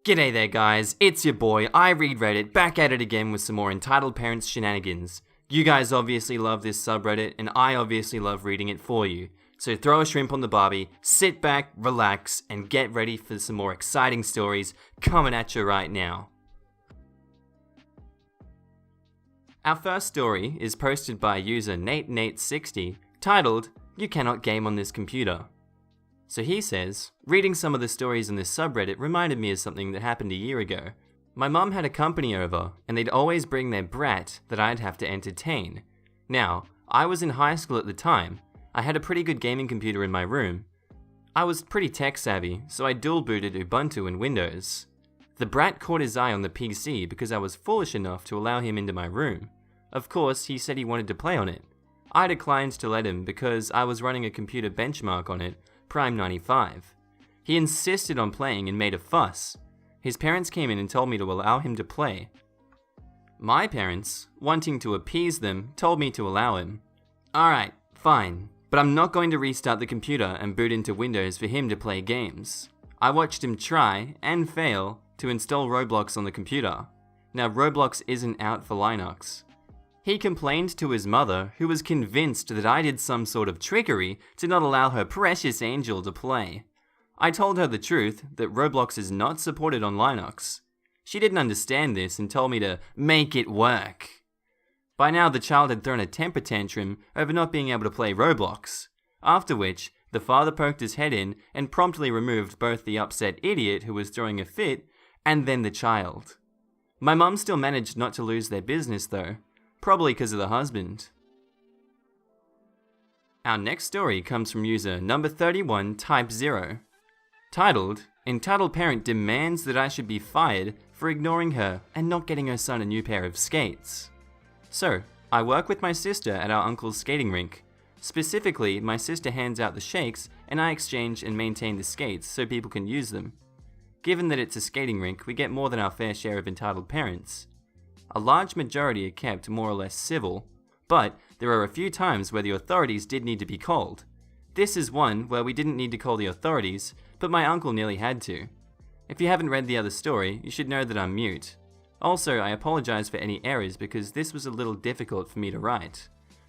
G'day there guys, it's your boy, I read Reddit, back at it again with some more Entitled Parents shenanigans. You guys obviously love this subreddit, and I obviously love reading it for you. So throw a shrimp on the barbie, sit back, relax, and get ready for some more exciting stories coming at you right now. Our first story is posted by user NateNate60, titled, "You Cannot Game on This Computer." So he says, reading some of the stories in this subreddit reminded me of something that happened a year ago. My mum had a company over, and they'd always bring their brat that I'd have to entertain. Now, I was in high school at the time. I had a pretty good gaming computer in my room. I was pretty tech savvy, so I dual booted Ubuntu and Windows. The brat caught his eye on the PC because I was foolish enough to allow him into my room. Of course, he said he wanted to play on it. I declined to let him because I was running a computer benchmark on it, Prime 95. He insisted on playing and made a fuss. His parents came in and told me to allow him to play. My parents, wanting to appease them, told me to allow him. Alright, fine, but I'm not going to restart the computer and boot into Windows for him to play games. I watched him try, and fail, to install Roblox on the computer. Now Roblox isn't out for Linux. He complained to his mother, who was convinced that I did some sort of trickery to not allow her precious angel to play. I told her the truth, that Roblox is not supported on Linux. She didn't understand this and told me to make it work. By now the child had thrown a temper tantrum over not being able to play Roblox, after which the father poked his head in and promptly removed both the upset idiot who was throwing a fit and then the child. My mum still managed not to lose their business though. Probably because of the husband. Our next story comes from user number 31 type 0. Titled, "Entitled Parent Demands That I Should Be Fired for Ignoring Her and Not Getting Her Son a New Pair of Skates." So, I work with my sister at our uncle's skating rink. Specifically, my sister hands out the shakes and I exchange and maintain the skates so people can use them. Given that it's a skating rink, we get more than our fair share of entitled parents. A large majority are kept more or less civil, but there are a few times where the authorities did need to be called. This is one where we didn't need to call the authorities, but my uncle nearly had to. If you haven't read the other story, you should know that I'm mute. Also, I apologize for any errors because this was a little difficult for me to write.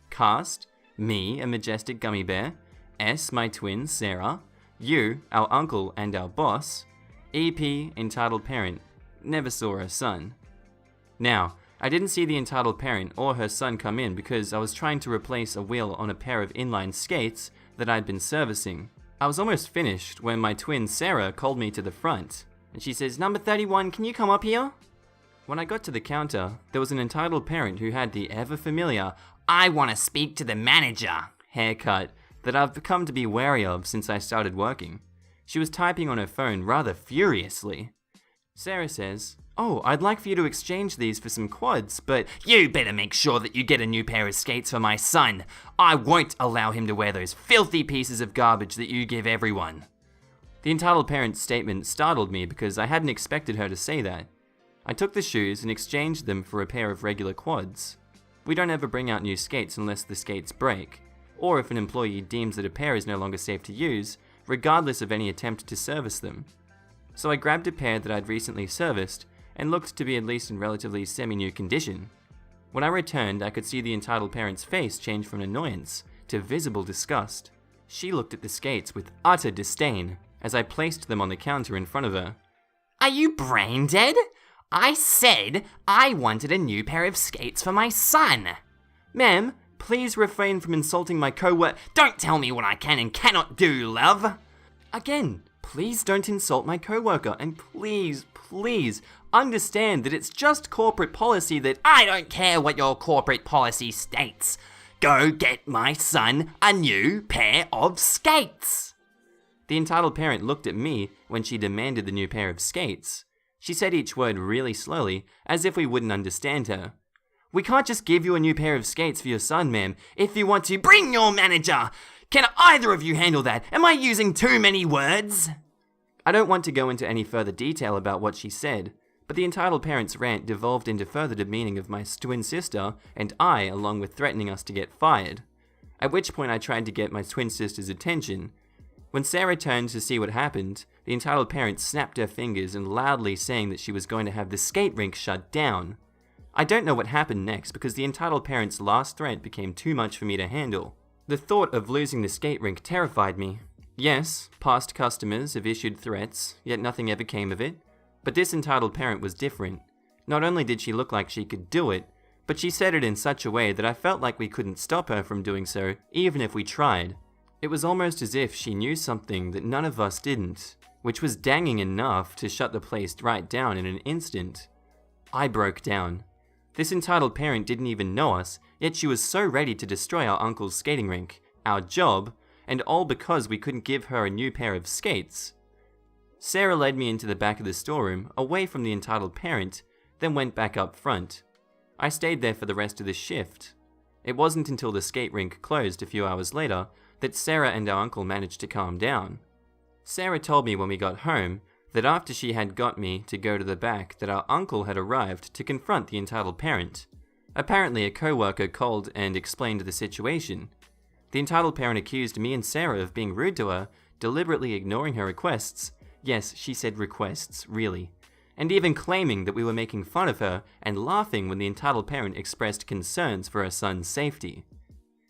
Cast, me, a majestic gummy bear. S, my twin, Sarah. U, our uncle and our boss. EP, entitled parent. Never saw her son. Now, I didn't see the entitled parent or her son come in because I was trying to replace a wheel on a pair of inline skates that I'd been servicing. I was almost finished when my twin Sarah called me to the front, and she says, "Number 31, can you come up here?" When I got to the counter, there was an entitled parent who had the ever familiar, "I want to speak to the manager" haircut that I've come to be wary of since I started working. She was typing on her phone rather furiously. Sarah says, "Oh, I'd like for you to exchange these for some quads, but you better make sure that you get a new pair of skates for my son. I won't allow him to wear those filthy pieces of garbage that you give everyone." The entitled parent's statement startled me because I hadn't expected her to say that. I took the shoes and exchanged them for a pair of regular quads. We don't ever bring out new skates unless the skates break, or if an employee deems that a pair is no longer safe to use, regardless of any attempt to service them. So I grabbed a pair that I'd recently serviced and looked to be at least in relatively semi-new condition. When I returned, I could see the entitled parent's face change from annoyance to visible disgust. She looked at the skates with utter disdain as I placed them on the counter in front of her. "Are you brain dead? I said I wanted a new pair of skates for my son." "Ma'am, please refrain from insulting my co-worker." "Don't tell me what I can and cannot do, love." "Again, please don't insult my co-worker, and please understand that it's just corporate policy that—" "I don't care what your corporate policy states. Go get my son a new pair of skates." The entitled parent looked at me when she demanded the new pair of skates. She said each word really slowly, as if we wouldn't understand her. "We can't just give you a new pair of skates for your son, ma'am. If you want to, bring your manager. Can either of you handle that? Am I using too many words?" I don't want to go into any further detail about what she said, but the entitled parent's rant devolved into further demeaning of my twin sister and I, along with threatening us to get fired. At which point I tried to get my twin sister's attention. When Sarah turned to see what happened, the entitled parent snapped her fingers and loudly saying that she was going to have the skate rink shut down. I don't know what happened next because the entitled parent's last threat became too much for me to handle. The thought of losing the skate rink terrified me. Yes, past customers have issued threats, yet nothing ever came of it. But this entitled parent was different. Not only did she look like she could do it, but she said it in such a way that I felt like we couldn't stop her from doing so, even if we tried. It was almost as if she knew something that none of us didn't, which was danging enough to shut the place right down in an instant. I broke down. This entitled parent didn't even know us, yet she was so ready to destroy our uncle's skating rink, our job, and all because we couldn't give her a new pair of skates. Sarah led me into the back of the storeroom, away from the entitled parent, then went back up front. I stayed there for the rest of the shift. It wasn't until the skate rink closed a few hours later that Sarah and our uncle managed to calm down. Sarah told me when we got home that after she had got me to go to the back that our uncle had arrived to confront the entitled parent. Apparently a co-worker called and explained the situation. The entitled parent accused me and Sarah of being rude to her, deliberately ignoring her requests. Yes, she said requests, really. And even claiming that we were making fun of her and laughing when the entitled parent expressed concerns for her son's safety.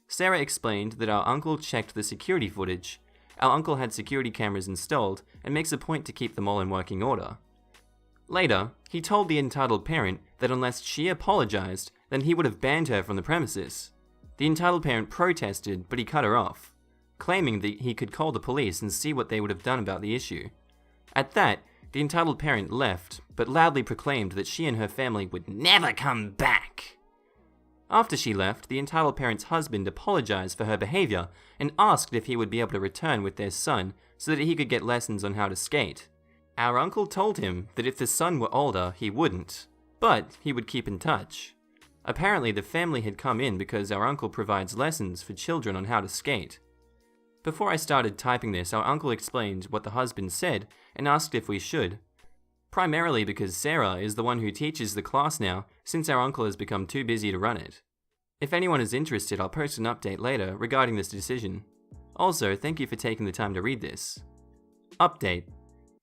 Sarah explained that our uncle checked the security footage. Our uncle had security cameras installed and makes a point to keep them all in working order. Later, he told the entitled parent that unless she apologized, then he would have banned her from the premises. The entitled parent protested, but he cut her off, claiming that he could call the police and see what they would have done about the issue. At that, the entitled parent left, but loudly proclaimed that she and her family would never come back. After she left, the entitled parent's husband apologized for her behavior and asked if he would be able to return with their son so that he could get lessons on how to skate. Our uncle told him that if the son were older, he wouldn't, but he would keep in touch. Apparently, the family had come in because our uncle provides lessons for children on how to skate. Before I started typing this, our uncle explained what the husband said and asked if we should. Primarily because Sarah is the one who teaches the class now, since our uncle has become too busy to run it. If anyone is interested, I'll post an update later regarding this decision. Also, thank you for taking the time to read this. Update.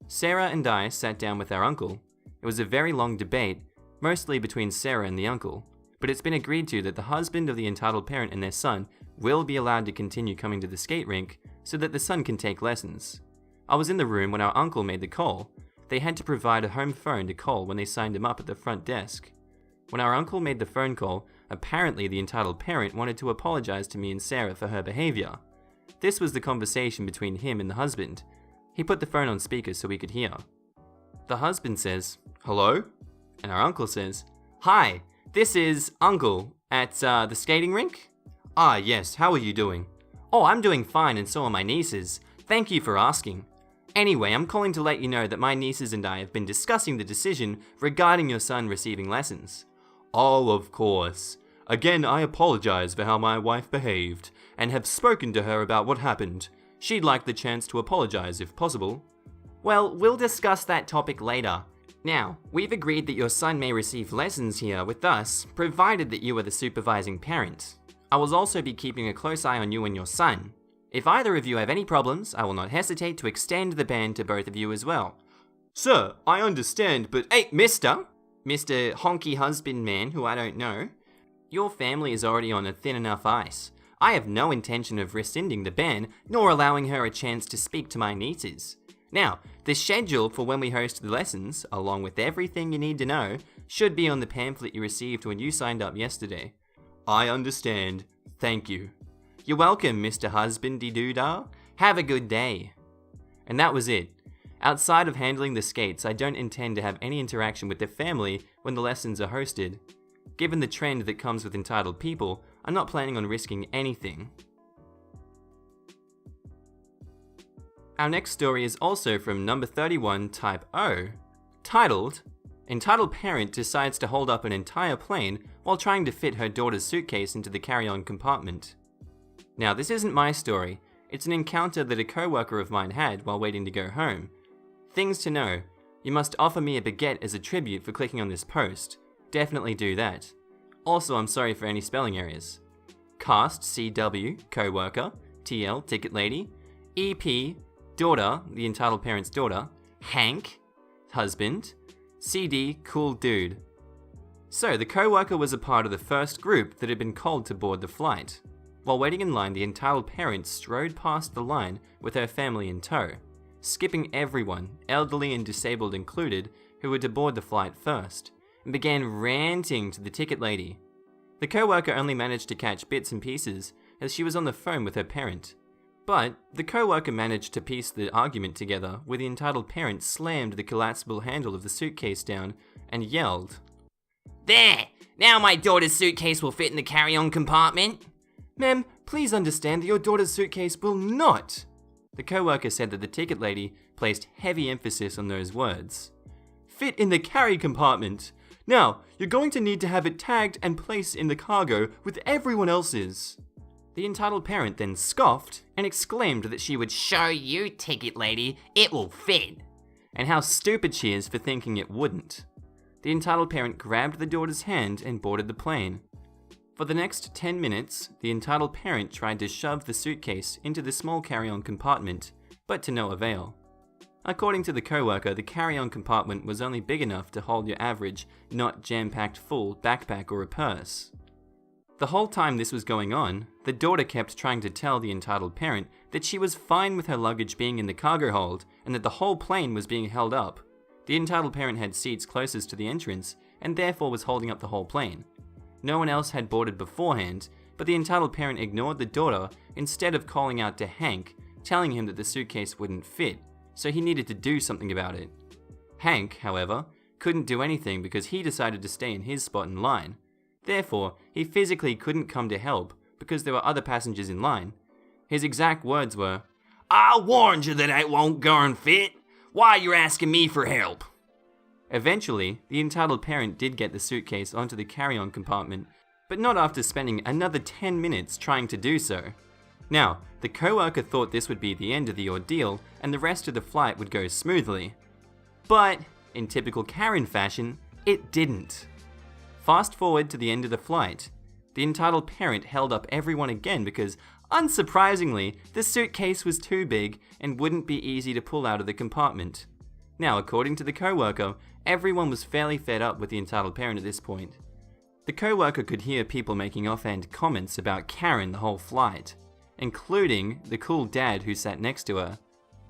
Sarah and I sat down with our uncle. It was a very long debate, mostly between Sarah and the uncle. But it's been agreed to that the husband of the entitled parent and their son will be allowed to continue coming to the skate rink so that the son can take lessons. I was in the room when our uncle made the call. They had to provide a home phone to call when they signed him up at the front desk. When our uncle made the phone call, apparently the entitled parent wanted to apologize to me and Sarah for her behavior. This was the conversation between him and the husband. He put the phone on speaker so we could hear. The husband says, "Hello?" And our uncle says, "Hi. This is Uncle at the skating rink?" "Ah, yes, how are you doing?" "Oh, I'm doing fine and so are my nieces. Thank you for asking. Anyway, I'm calling to let you know that my nieces and I have been discussing the decision regarding your son receiving lessons." "Oh, of course. Again, I apologize for how my wife behaved, and have spoken to her about what happened. She'd like the chance to apologize if possible." "Well, we'll discuss that topic later. Now, we've agreed that your son may receive lessons here with us, provided that you are the supervising parent. I will also be keeping a close eye on you and your son. If either of you have any problems, I will not hesitate to extend the ban to both of you as well." "Sir, I understand, but..." "Hey, Mr. Honky Husband Man, who I don't know. Your family is already on a thin enough ice. I have no intention of rescinding the ban, nor allowing her a chance to speak to my nieces. Now, the schedule for when we host the lessons, along with everything you need to know, should be on the pamphlet you received when you signed up yesterday." "I understand. Thank you." "You're welcome, Mr. Husbandy-Doodah. Have a good day." And that was it. Outside of handling the skates, I don't intend to have any interaction with the family when the lessons are hosted. Given the trend that comes with entitled people, I'm not planning on risking anything. Our next story is also from number 31, type O, titled, "Entitled Parent Decides to Hold Up an Entire Plane While Trying to Fit Her Daughter's Suitcase into the Carry-On Compartment." Now, this isn't my story. It's an encounter that a co-worker of mine had while waiting to go home. Things to know. You must offer me a baguette as a tribute for clicking on this post. Definitely do that. Also, I'm sorry for any spelling errors. Cast, CW, co-worker, TL, ticket lady, EP, daughter, the entitled parent's daughter, Hank, husband, CD, cool dude. So the co-worker was a part of the first group that had been called to board the flight. While waiting in line, the entitled parent strode past the line with her family in tow, skipping everyone, elderly and disabled included, who were to board the flight first, and began ranting to the ticket lady. The co-worker only managed to catch bits and pieces as she was on the phone with her parent. But the co-worker managed to piece the argument together where the entitled parent slammed the collapsible handle of the suitcase down and yelled, "There! Now my daughter's suitcase will fit in the carry-on compartment." "Ma'am, please understand that your daughter's suitcase will not." The co-worker said that the ticket lady placed heavy emphasis on those words. "Fit in the carry compartment. Now, you're going to need to have it tagged and placed in the cargo with everyone else's." The entitled parent then scoffed and exclaimed that she would show you, ticket lady, it will fit, and how stupid she is for thinking it wouldn't. The entitled parent grabbed the daughter's hand and boarded the plane. For the next 10 minutes, the entitled parent tried to shove the suitcase into the small carry-on compartment, but to no avail. According to the co-worker, the carry-on compartment was only big enough to hold your average, not jam-packed full backpack or a purse. The whole time this was going on, the daughter kept trying to tell the entitled parent that she was fine with her luggage being in the cargo hold and that the whole plane was being held up. The entitled parent had seats closest to the entrance and therefore was holding up the whole plane. No one else had boarded beforehand, but the entitled parent ignored the daughter instead of calling out to Hank, telling him that the suitcase wouldn't fit, so he needed to do something about it. Hank, however, couldn't do anything because he decided to stay in his spot in line. Therefore, he physically couldn't come to help because there were other passengers in line. His exact words were, "I warned you that it won't go and fit. Why you're asking me for help?" Eventually, the entitled parent did get the suitcase onto the carry-on compartment, but not after spending another 10 minutes trying to do so. Now, the co-worker thought this would be the end of the ordeal and the rest of the flight would go smoothly. But, in typical Karen fashion, it didn't. Fast forward to the end of the flight. The entitled parent held up everyone again because, unsurprisingly, the suitcase was too big and wouldn't be easy to pull out of the compartment. Now, according to the co-worker, everyone was fairly fed up with the entitled parent at this point. The co-worker could hear people making offhand comments about Karen the whole flight, including the cool dad who sat next to her.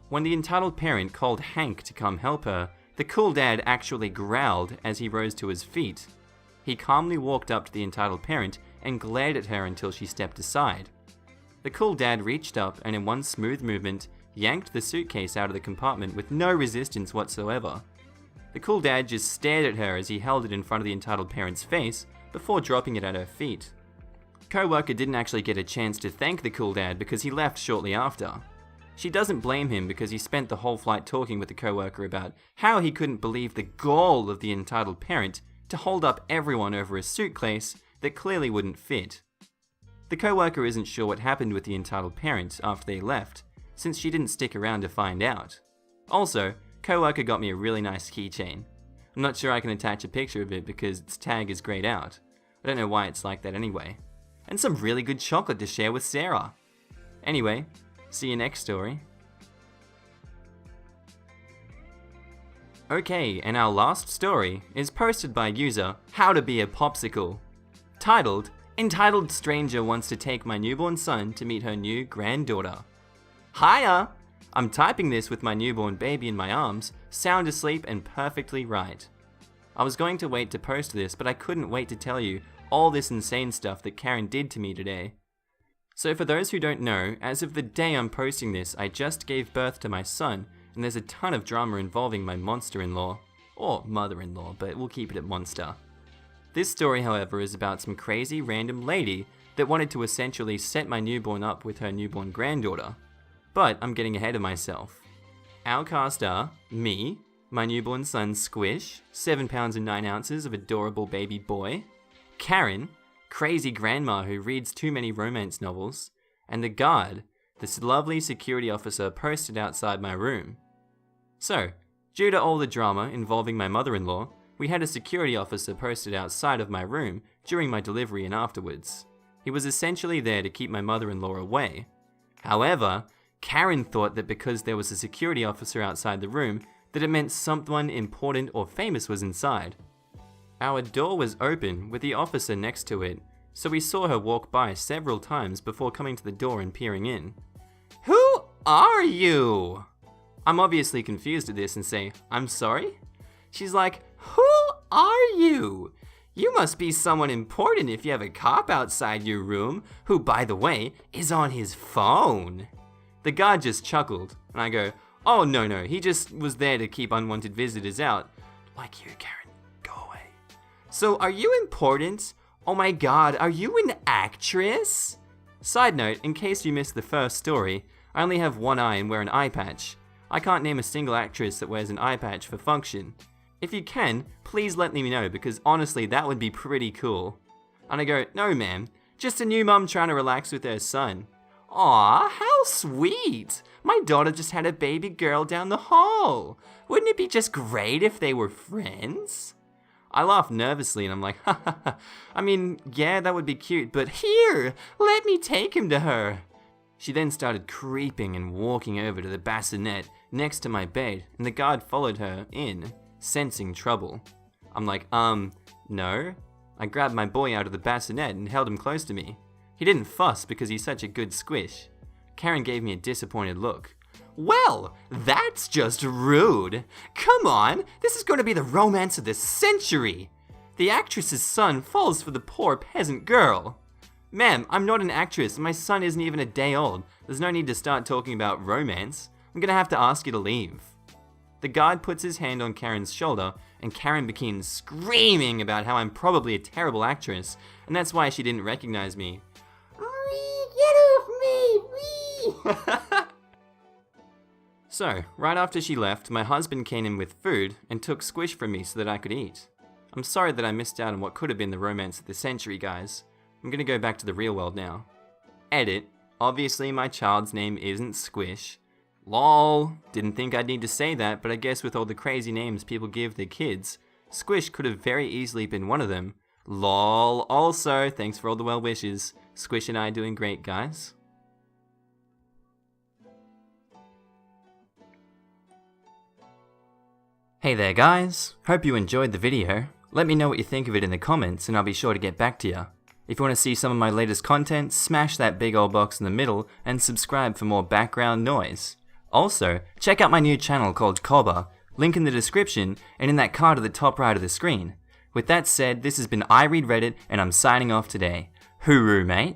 When the entitled parent called Hank to come help her, the cool dad actually growled as he rose to his feet. He calmly walked up to the entitled parent and glared at her until she stepped aside. The cool dad reached up and in one smooth movement, yanked the suitcase out of the compartment with no resistance whatsoever. The cool dad just stared at her as he held it in front of the entitled parent's face before dropping it at her feet. Co-worker didn't actually get a chance to thank the cool dad because he left shortly after. She doesn't blame him because he spent the whole flight talking with the co-worker about how he couldn't believe the gall of the entitled parent to hold up everyone over a suitcase that clearly wouldn't fit. The co-worker isn't sure what happened with the entitled parent after they left, since she didn't stick around to find out. Also, co-worker got me a really nice keychain. I'm not sure I can attach a picture of it because its tag is grayed out. I don't know why it's like that anyway. And some really good chocolate to share with Sarah. Anyway, see you next story. Okay, and our last story is posted by user How to Be a Popsicle, titled, "Entitled Stranger Wants to Take My Newborn Son to Meet Her New Granddaughter." Hiya! I'm typing this with my newborn baby in my arms, sound asleep and perfectly right. I was going to wait to post this, but I couldn't wait to tell you all this insane stuff that Karen did to me today. So for those who don't know, as of the day I'm posting this, I just gave birth to my son, and there's a ton of drama involving my monster-in-law, or mother-in-law, but we'll keep it at monster. This story, however, is about some crazy random lady that wanted to essentially set my newborn up with her newborn granddaughter. But I'm getting ahead of myself. Our cast are me, my newborn son Squish, 7 pounds and 9 ounces of adorable baby boy, Karen, crazy grandma who reads too many romance novels, and the guard, this lovely security officer posted outside my room. So, due to all the drama involving my mother-in-law, we had a security officer posted outside of my room during my delivery and afterwards. He was essentially there to keep my mother-in-law away. However, Karen thought that because there was a security officer outside the room, that it meant someone important or famous was inside. Our door was open with the officer next to it, so we saw her walk by several times before coming to the door and peering in. "Who are you?" I'm obviously confused at this and say, "I'm sorry?" She's like, "Who are you? You must be someone important if you have a cop outside your room, who, by the way, is on his phone." The guard just chuckled, and I go, "Oh, no, he just was there to keep unwanted visitors out." "Like you, Karen, go away." "So, are you important? Oh my god, are you an actress?" Side note, in case you missed the first story, I only have one eye and wear an eye patch. I can't name a single actress that wears an eye patch for function. If you can, please let me know, because honestly, that would be pretty cool. And I go, "No ma'am, just a new mum trying to relax with her son." "Aw, how sweet! My daughter just had a baby girl down the hall. Wouldn't it be just great if they were friends?" I laugh nervously and I'm like, I mean, yeah, that would be cute, but here, let me take him to her. She then started creeping and walking over to the bassinet next to my bed, and the guard followed her in, sensing trouble. I'm like, no. I grabbed my boy out of the bassinet and held him close to me. He didn't fuss because he's such a good squish. Karen gave me a disappointed look. "Well, that's just rude. Come on, this is going to be the romance of the century. The actress's son falls for the poor peasant girl." "Ma'am, I'm not an actress. My son isn't even a day old. There's no need to start talking about romance. I'm going to have to ask you to leave." The guard puts his hand on Karen's shoulder, and Karen begins screaming about how I'm probably a terrible actress, and that's why she didn't recognize me. "Get off me! So, right after she left, my husband came in with food and took Squish from me so that I could eat. I'm sorry that I missed out on what could have been the romance of the century, guys. I'm gonna go back to the real world now. Edit. Obviously my child's name isn't Squish. Lol. Didn't think I'd need to say that, but I guess with all the crazy names people give their kids, Squish could have very easily been one of them. Lol. Also, thanks for all the well wishes. Squish and I doing great, guys. Hey there guys, hope you enjoyed the video. Let me know what you think of it in the comments and I'll be sure to get back to you. If you want to see some of my latest content, smash that big old box in the middle and subscribe for more background noise. Also, check out my new channel called Cobber, link in the description and in that card at the top right of the screen. With that said, this has been I Read Reddit and I'm signing off today. Hooroo mate.